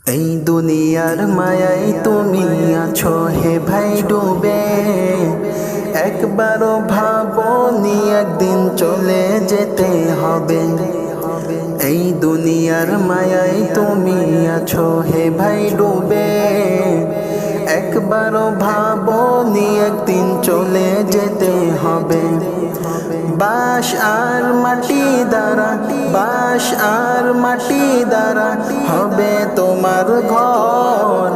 এই দুনিয়ার মায়ায় তুমি আছো হে ভাই ডুবে, একবারও ভাবনি একদিন চলে যেতে হবে। এই দুনিয়ার মায়ায় তুমি আছো হে ভাই ডুবে, একবারও ভাবনি একদিন চলে যেতে হবে। বাঁশ আর মাটি দ্বারা, বাঁশ আর মাটি দ্বারা হবে তোমার ঘর,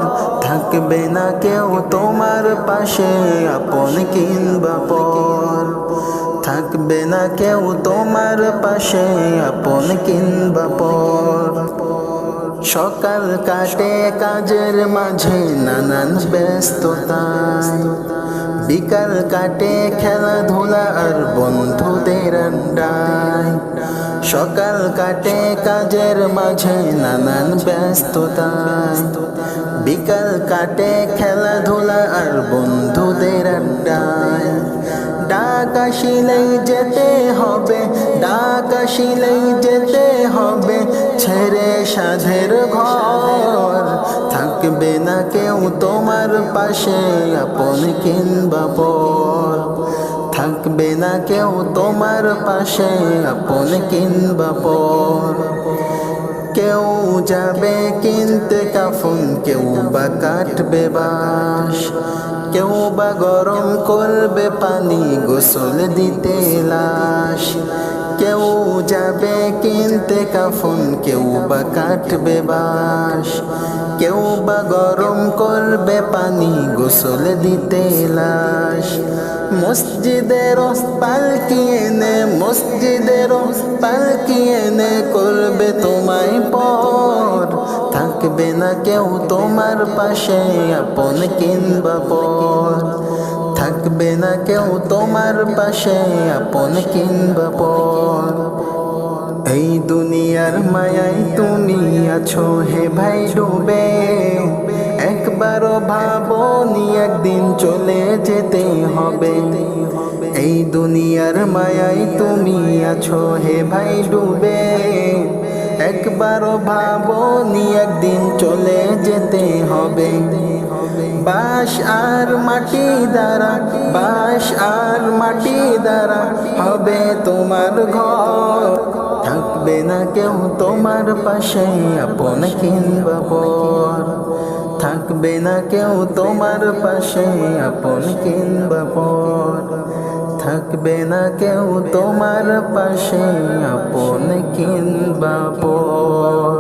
থাকবে না কেউ তোমার পাশে আপন কিংবা পর, থাকবে না কেউ তোমার পাশে আপন কিংবা পর। সকাল কাটে কাজের মাঝে নানান ব্যস্ততায়, বিকাল কাটে খেলাধুলা আর বন্ধুদের আড্ডায়। সকাল কাটে কাজের মাঝে নানান ব্যস্ততায়, বিকাল কাটে খেলাধুলা আর বন্ধুদের আড্ডায়। ডাক আসিলেই যেতে হবে, ডাক আসিলেই যেতে হবে, ছেড়ে সাধের ঘর, থাকবে না কেউ তোমার পাশে আপন কিংবা পর, থাকবে না কেউ তোমার পাশে আপন কিংবা পর। কেউ যাবে কিনতে কাফন, কেউ বা কাটবে বাঁশ, কেউ বা গরম করবে পানি গোসল দিতে লাশ। কেউ যাবে কিনতে কাফন, কেউ বা কাটবে বাঁশ, কেউ বা গরম করবে পানি গোসল দিতে লাশ। মসজিদের পালকি এনে, মসজিদের পালকি এনে করবে তোমায় পর, থাকবে না কেউ তোমার পাশে আপন কিংবা পর, থাকবে না কেউ তোমার পাশে আপন কিংবা পর। এই দুনিয়ার মায়ায় তুমি আছো হে ভাই ডুবে, একবারও ভাবনি একদিন চলে যেতে হবে। এই দুনিয়ার মায়ায় তুমি আছো হে ভাই ডুবে, একবারও ভাবনি একদিন চলে যেতে হবে। বাঁশ আর মাটি দ্বারা, বাঁশ আর মাটি দ্বারা হবে তোমার ঘর, থাকবে না কেউ তোমার পাশে আপন কিংবা পর, থাকবে না কেউ তোমার পাশে আপন কিংবা পর, থাকবে না কেউ তোমার পাশে আপন কিংবা পর।